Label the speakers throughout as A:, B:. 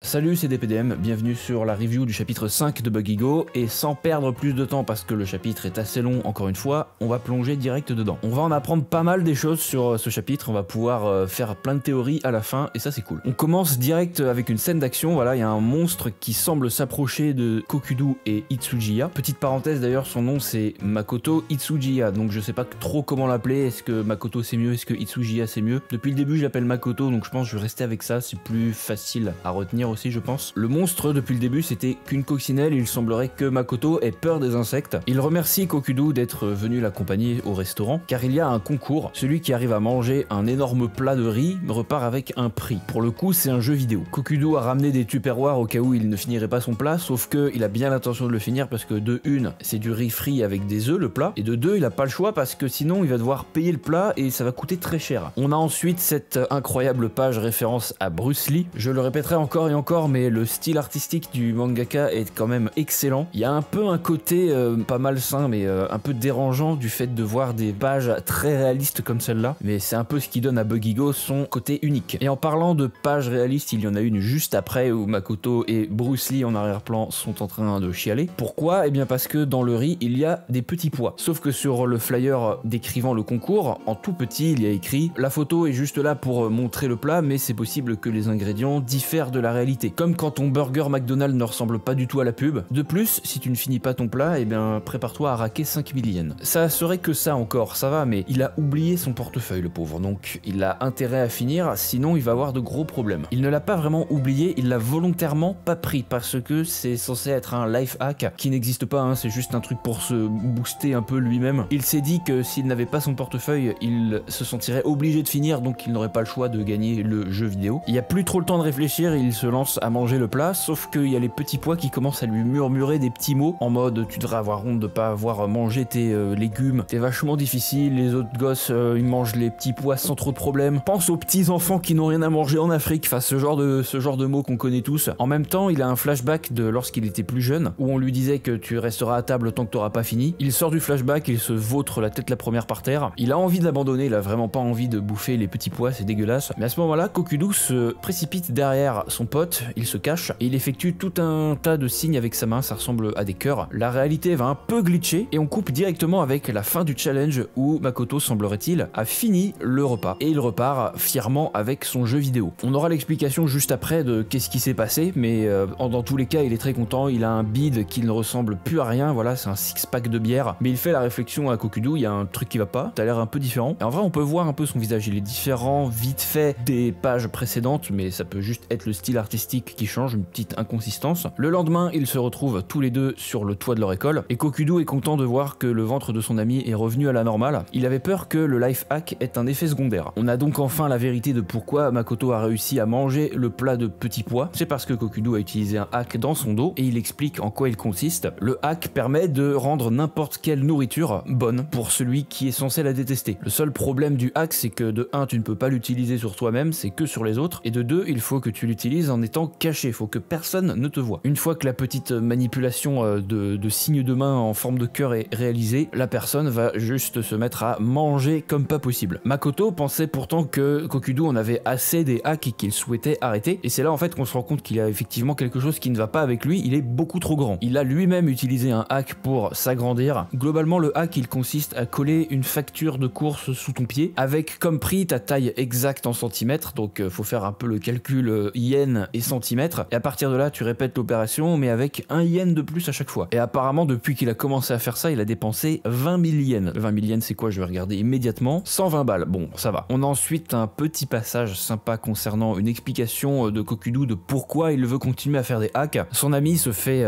A: Salut, c'est DPDM, bienvenue sur la review du chapitre 5 de Bug-E-Go, et sans perdre plus de temps parce que le chapitre est assez long encore une fois, on va plonger direct dedans. On va en apprendre pas mal des choses sur ce chapitre, on va pouvoir faire plein de théories à la fin, et ça c'est cool. On commence direct avec une scène d'action, voilà, il y a un monstre qui semble s'approcher de Kokudu et Itsujiya. Petite parenthèse d'ailleurs, son nom c'est Makoto Itsujiya, donc je sais pas trop comment l'appeler, est-ce que Makoto c'est mieux, est-ce que Itsujiya c'est mieux. Depuis le début je l'appelle Makoto, donc je pense que je vais rester avec ça, c'est plus facile à retenir aussi je pense. Le monstre depuis le début c'était qu'une coccinelle, il semblerait que Makoto ait peur des insectes. Il remercie Kokudu d'être venu l'accompagner au restaurant, car il y a un concours, celui qui arrive à manger un énorme plat de riz repart avec un prix. Pour le coup c'est un jeu vidéo. Kokudu a ramené des tupperwares au cas où il ne finirait pas son plat, sauf que il a bien l'intention de le finir parce que de une, c'est du riz frit avec des œufs le plat, et de deux, il a pas le choix parce que sinon il va devoir payer le plat et ça va coûter très cher. On a ensuite cette incroyable page référence à Bruce Lee. Je le répéterai encore et encore, mais le style artistique du mangaka est quand même excellent. Il y a un peu un côté pas malsain mais un peu dérangeant du fait de voir des pages très réalistes comme celle-là, mais c'est un peu ce qui donne à Bug-E-Go son côté unique. Et en parlant de pages réalistes, il y en a une juste après où Makoto et Bruce Lee en arrière-plan sont en train de chialer. Pourquoi? Eh bien parce que dans le riz il y a des petits pois, sauf que sur le flyer décrivant le concours, en tout petit il y a écrit la photo est juste là pour montrer le plat, mais c'est possible que les ingrédients diffèrent de la réalité, comme quand ton burger McDonald's ne ressemble pas du tout à la pub. De plus, si tu ne finis pas ton plat, eh bien prépare-toi à raquer 5000 yens. Ça serait que ça encore, ça va, mais il a oublié son portefeuille le pauvre, donc il a intérêt à finir, sinon il va avoir de gros problèmes. Il ne l'a pas vraiment oublié, il l'a volontairement pas pris, parce que c'est censé être un life hack qui n'existe pas, hein, c'est juste un truc pour se booster un peu lui-même. Il s'est dit que s'il n'avait pas son portefeuille, il se sentirait obligé de finir, donc il n'aurait pas le choix de gagner le jeu vidéo. Il n'y a plus trop le temps de réfléchir, il se lance à manger le plat, sauf qu'il y a les petits pois qui commencent à lui murmurer des petits mots, en mode tu devrais avoir honte de pas avoir mangé tes légumes, t'es vachement difficile, les autres gosses ils mangent les petits pois sans trop de problèmes. Pense aux petits enfants qui n'ont rien à manger en Afrique, enfin ce genre de mots qu'on connaît tous. En même temps, il a un flashback de lorsqu'il était plus jeune, où on lui disait que tu resteras à table tant que t'auras pas fini. Il sort du flashback, il se vautre la tête la première par terre, il a envie de l'abandonner, il a vraiment pas envie de bouffer les petits pois, c'est dégueulasse. Mais à ce moment-là, Kokudu se précipite derrière son pote, il se cache, et il effectue tout un tas de signes avec sa main, ça ressemble à des cœurs. La réalité va un peu glitcher, et on coupe directement avec la fin du challenge où Makoto, semblerait-il, a fini le repas, et il repart fièrement avec son jeu vidéo. On aura l'explication juste après de qu'est-ce qui s'est passé, mais dans tous les cas, il est très content, il a un bide qui ne ressemble plus à rien, voilà, c'est un six-pack de bière, mais il fait la réflexion à Kokudu, il y a un truc qui va pas, t'as l'air un peu différent, et en vrai on peut voir un peu son visage, il est différent vite fait des pages précédentes, mais ça peut juste être le style artistique qui change, une petite inconsistance. Le lendemain, ils se retrouvent tous les deux sur le toit de leur école, et Kokudu est content de voir que le ventre de son ami est revenu à la normale. Il avait peur que le life hack ait un effet secondaire. On a donc enfin la vérité de pourquoi Makoto a réussi à manger le plat de petits pois, c'est parce que Kokudu a utilisé un hack dans son dos, et il explique en quoi il consiste. Le hack permet de rendre n'importe quelle nourriture bonne pour celui qui est censé la détester. Le seul problème du hack, c'est que de 1, tu ne peux pas l'utiliser sur toi-même, c'est que sur les autres, et de 2, il faut que tu l'utilises en étant caché, il faut que personne ne te voit. Une fois que la petite manipulation de signes de main en forme de cœur est réalisée, la personne va juste se mettre à manger comme pas possible. Makoto pensait pourtant que Kokudu en avait assez des hacks et qu'il souhaitait arrêter, et c'est là en fait qu'on se rend compte qu'il y a effectivement quelque chose qui ne va pas avec lui, il est beaucoup trop grand. Il a lui-même utilisé un hack pour s'agrandir. Globalement, le hack il consiste à coller une facture de course sous ton pied, avec comme prix ta taille exacte en centimètres, donc faut faire un peu le calcul yen et centimètres, et à partir de là tu répètes l'opération mais avec 1 yen de plus à chaque fois. Et apparemment depuis qu'il a commencé à faire ça, il a dépensé 20 000 yens. 20 000 yens c'est quoi? Je vais regarder immédiatement. 120 balles, bon ça va. On a ensuite un petit passage sympa concernant une explication de Kokudu de pourquoi il veut continuer à faire des hacks. Son ami se fait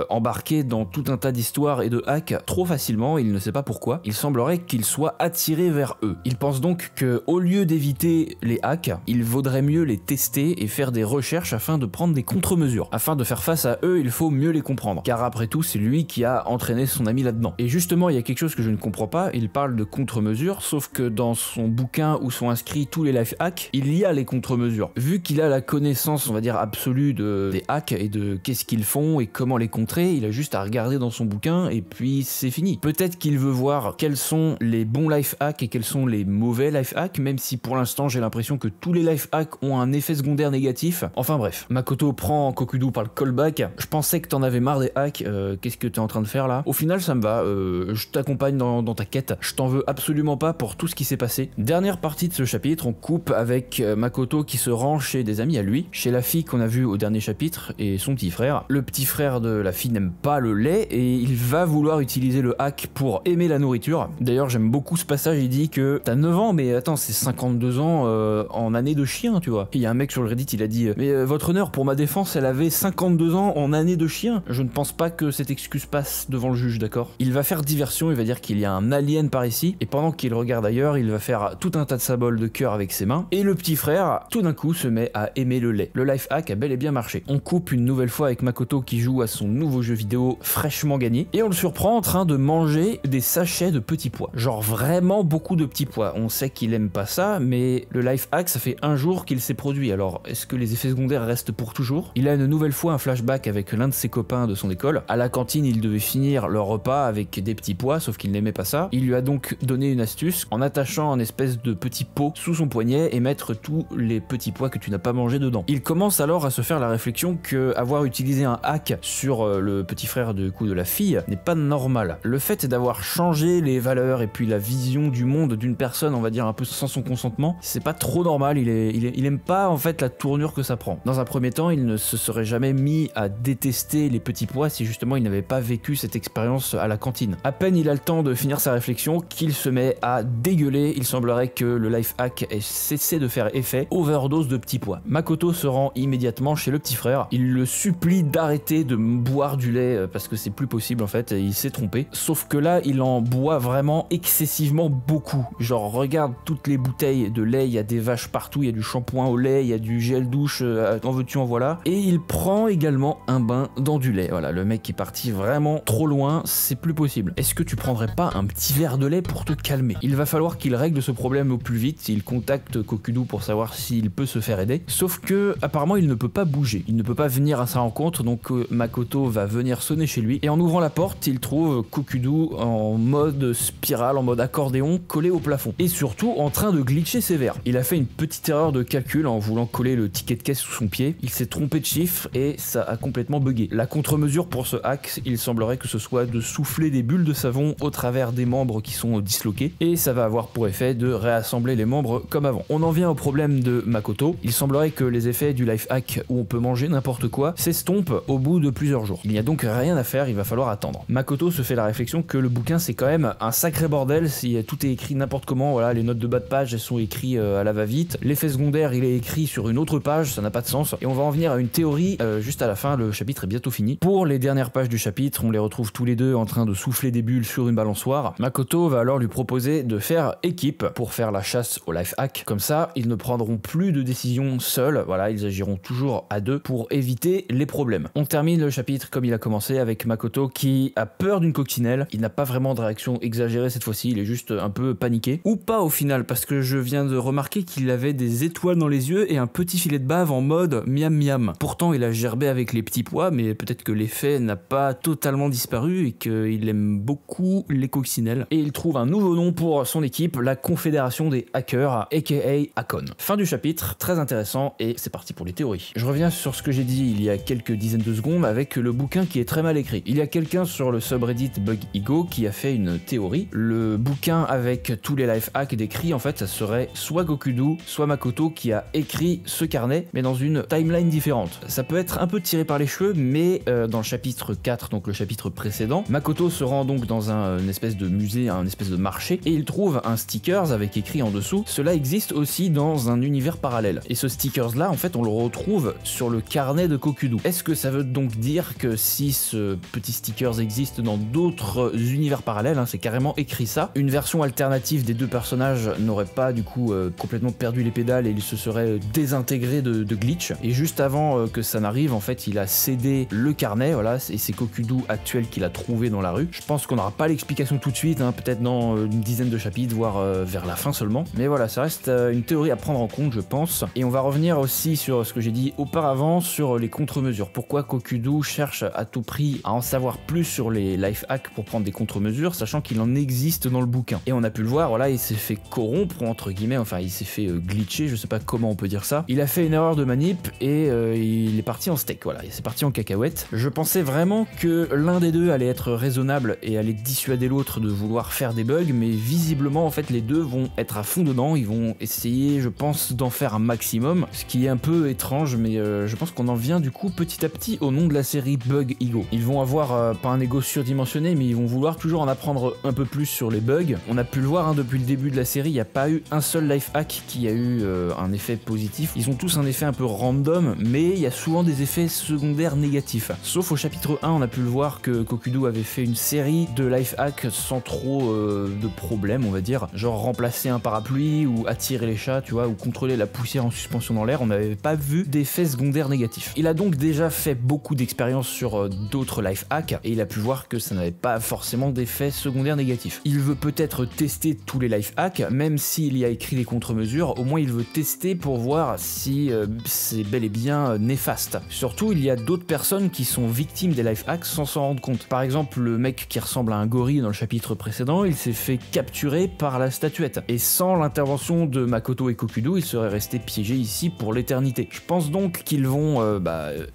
A: embarquer dans tout un tas d'histoires et de hacks trop facilement, il ne sait pas pourquoi. Il semblerait qu'il soit attiré vers eux. Il pense donc que au lieu d'éviter les hacks, il vaudrait mieux les tester et faire des recherches afin de prendre des contre-mesures. Afin de faire face à eux, il faut mieux les comprendre, car après tout c'est lui qui a entraîné son ami là-dedans. Et justement il y a quelque chose que je ne comprends pas, il parle de contre-mesures, sauf que dans son bouquin où sont inscrits tous les life hacks, il y a les contre-mesures. Vu qu'il a la connaissance on va dire absolue des hacks et de qu'est-ce qu'ils font et comment les contrer, il a juste à regarder dans son bouquin et puis c'est fini. Peut-être qu'il veut voir quels sont les bons life hacks et quels sont les mauvais life hacks, même si pour l'instant j'ai l'impression que tous les life hacks ont un effet secondaire négatif. Enfin bref, bref, Makoto prend Kokudu par le callback. Je pensais que t'en avais marre des hacks, qu'est-ce que t'es en train de faire là? Au final ça me va, je t'accompagne dans ta quête, je t'en veux absolument pas pour tout ce qui s'est passé. Dernière partie de ce chapitre, on coupe avec Makoto qui se rend chez des amis à lui, chez la fille qu'on a vue au dernier chapitre et son petit frère. Le petit frère de la fille n'aime pas le lait et il va vouloir utiliser le hack pour aimer la nourriture. D'ailleurs j'aime beaucoup ce passage, il dit que t'as 9 ans mais attends c'est 52 ans en année de chien tu vois. Il y a un mec sur le Reddit, il a dit mais votre honneur, pour ma défense elle avait 52 ans en année de chien. Je ne pense pas que cette excuse passe devant le juge, d'accord? Il va faire diversion, il va dire qu'il y a un alien par ici et pendant qu'il regarde ailleurs il va faire tout un tas de symboles de cœur avec ses mains et le petit frère tout d'un coup se met à aimer le lait. Le life hack a bel et bien marché. On coupe une nouvelle fois avec Makoto qui joue à son nouveau jeu vidéo fraîchement gagné et on le surprend en train de manger des sachets de petits pois. Genre vraiment beaucoup de petits pois. On sait qu'il aime pas ça mais le life hack ça fait un jour qu'il s'est produit, alors est-ce que les effets secondaires restent pour toujours? Il a une nouvelle fois un flashback avec l'un de ses copains de son école. À la cantine il devait finir leur repas avec des petits pois sauf qu'il n'aimait pas ça. Il lui a donc donné une astuce en attachant un espèce de petit pot sous son poignet et mettre tous les petits pois que tu n'as pas mangé dedans. Il commence alors à se faire la réflexion que avoir utilisé un hack sur le petit frère de la fille n'est pas normal. Le fait d'avoir changé les valeurs et puis la vision du monde d'une personne, on va dire un peu sans son consentement, c'est pas trop normal. Il aime pas en fait la tournure que ça prend. Dans un premier temps, il ne se serait jamais mis à détester les petits pois si justement il n'avait pas vécu cette expérience à la cantine. À peine il a le temps de finir sa réflexion qu'il se met à dégueuler. Il semblerait que le life hack ait cessé de faire effet. Overdose de petits pois. Makoto se rend immédiatement chez le petit frère. Il le supplie d'arrêter de boire du lait parce que c'est plus possible en fait, il s'est trompé. Sauf que là, il en boit vraiment excessivement beaucoup. Genre regarde toutes les bouteilles de lait, il y a des vaches partout, il y a du shampoing au lait, il y a du gel douche, en veux-tu en voilà. Et il prend également un bain dans du lait. Voilà, le mec est parti vraiment trop loin, c'est plus possible. Est-ce que tu prendrais pas un petit verre de lait pour te calmer? Il va falloir qu'il règle ce problème au plus vite. Il contacte Kokudu pour savoir s'il peut se faire aider. Sauf que apparemment il ne peut pas bouger, il ne peut pas venir à sa rencontre, donc Makoto va venir sonner chez lui et en ouvrant la porte, il trouve Kokudu en mode spirale, en mode accordéon, collé au plafond et surtout en train de glitcher sévère. Il a fait une petite erreur de calcul en voulant coller le ticket de caisse sous son pied. Il s'est trompé de chiffre et ça a complètement bugué. La contre-mesure pour ce hack, il semblerait que ce soit de souffler des bulles de savon au travers des membres qui sont disloqués et ça va avoir pour effet de réassembler les membres comme avant. On en vient au problème de Makoto. Il semblerait que les effets du life hack où on peut manger n'importe quoi s'estompent au bout de plusieurs jours. Il n'y a donc rien à faire, il va falloir attendre. Makoto se fait la réflexion que le bouquin c'est quand même un sacré bordel si tout est écrit n'importe comment. Voilà, les notes de bas de page elles sont écrites à la va-vite. L'effet secondaire il est écrit sur une autre page, ça n'a pas de sens. Et on va en venir à une théorie juste à la fin, le chapitre est bientôt fini. Pour les dernières pages du chapitre, on les retrouve tous les deux en train de souffler des bulles sur une balançoire. Makoto va alors lui proposer de faire équipe pour faire la chasse au life hack. Comme ça, ils ne prendront plus de décisions seuls, voilà, ils agiront toujours à deux pour éviter les problèmes. On termine le chapitre comme il a commencé avec Makoto qui a peur d'une coccinelle. Il n'a pas vraiment de réaction exagérée cette fois-ci, il est juste un peu paniqué. Ou pas au final, parce que je viens de remarquer qu'il avait des étoiles dans les yeux et un petit filet de bave en mode miam miam. Pourtant il a gerbé avec les petits pois, mais peut-être que l'effet n'a pas totalement disparu et qu'il aime beaucoup les coccinelles. Et il trouve un nouveau nom pour son équipe, la Confédération des Hackers, aka Hakon. Fin du chapitre, très intéressant et c'est parti pour les théories. Je reviens sur ce que j'ai dit il y a quelques dizaines de secondes avec le bouquin qui est très mal écrit. Il y a quelqu'un sur le subreddit BugEgo qui a fait une théorie. Le bouquin avec tous les life hacks décrits, en fait, ça serait soit Kokudu, soit Makoto qui a écrit ce carnet, mais dans une timeline différente. Ça peut être un peu tiré par les cheveux, mais dans le chapitre 4, donc le chapitre précédent, Makoto se rend donc dans une espèce de musée, un espèce de marché, et il trouve un stickers avec écrit en dessous, cela existe aussi dans un univers parallèle. Et ce stickers là, en fait, on le retrouve sur le carnet de Kokudu. Est-ce que ça veut donc dire que si ce petit stickers existe dans d'autres univers parallèles, hein, c'est carrément écrit ça, une version alternative des deux personnages n'aurait pas du coup complètement perdu les pédales et il se serait désintégré de glitch. Et juste avant que ça n'arrive, en fait, il a cédé le carnet, voilà, et c'est Kokudu actuel qu'il a trouvé dans la rue. Je pense qu'on n'aura pas l'explication tout de suite, hein, peut-être dans une dizaine de chapitres, voire vers la fin seulement. Mais voilà, ça reste une théorie à prendre en compte, je pense. Et on va revenir aussi sur ce que j'ai dit auparavant sur les contre-mesures. Pourquoi Kokudu cherche à tout prix à en savoir plus sur les life hacks pour prendre des contre-mesures, sachant qu'il en existe dans le bouquin. Et on a pu le voir, voilà, il s'est fait corrompre, entre guillemets, enfin il s'est fait glitcher, je sais pas comment on peut dire ça. Il a fait une erreur de manip type et il est parti en steak, voilà, c'est parti en cacahuète. Je pensais vraiment que l'un des deux allait être raisonnable et allait dissuader l'autre de vouloir faire des bugs, mais visiblement en fait les deux vont être à fond dedans, ils vont essayer, je pense, d'en faire un maximum, ce qui est un peu étrange, mais je pense qu'on en vient du coup petit à petit au nom de la série Bug Ego. Ils vont avoir pas un ego surdimensionné, mais ils vont vouloir toujours en apprendre un peu plus sur les bugs. On a pu le voir depuis le début de la série, il n'y a pas eu un seul life hack qui a eu un effet positif. Ils ont tous un effet un peu random, mais il y a souvent des effets secondaires négatifs. Sauf au chapitre 1, on a pu le voir que Kokudo avait fait une série de life hacks sans trop de problèmes, on va dire, genre remplacer un parapluie ou attirer les chats, tu vois, ou contrôler la poussière en suspension dans l'air. On n'avait pas vu d'effets secondaires négatifs. Il a donc déjà fait beaucoup d'expériences sur d'autres life hacks et il a pu voir que ça n'avait pas forcément d'effets secondaires négatifs. Il veut peut-être tester tous les life hacks, même s'il y a écrit des contre-mesures, au moins il veut tester pour voir si c'est bel et bien néfaste. Surtout, il y a d'autres personnes qui sont victimes des life hacks sans s'en rendre compte. Par exemple, le mec qui ressemble à un gorille dans le chapitre précédent, il s'est fait capturer par la statuette. Et sans l'intervention de Makoto et Kokudo, il serait resté piégé ici pour l'éternité. Je pense donc qu'ils vont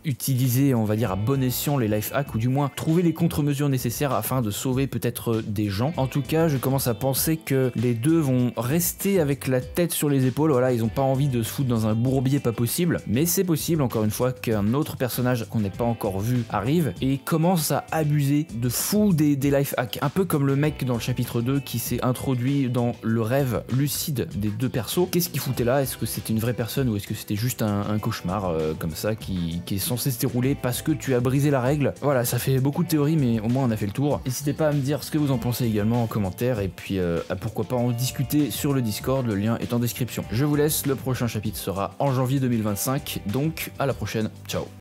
A: utiliser, on va dire, à bon escient les life hacks, ou du moins trouver les contre-mesures nécessaires afin de sauver peut-être des gens. En tout cas, je commence à penser que les deux vont rester avec la tête sur les épaules. Voilà, ils ont pas envie de se foutre dans un bourbier pas possible, mais c'est possible, encore une fois, qu'un autre personnage qu'on n'ait pas encore vu arrive et commence à abuser de fou des life hacks. Un peu comme le mec dans le chapitre 2 qui s'est introduit dans le rêve lucide des deux persos. Qu'est-ce qu'il foutait là? Est-ce que c'était une vraie personne ou est-ce que c'était juste un cauchemar comme ça qui est censé se dérouler parce que tu as brisé la règle? Voilà, ça fait beaucoup de théories, mais au moins on a fait le tour. N'hésitez pas à me dire ce que vous en pensez également en commentaire et puis pourquoi pas en discuter sur le Discord, le lien est en description. Je vous laisse, le prochain chapitre sera en janvier 2025, donc à la prochaine, ciao.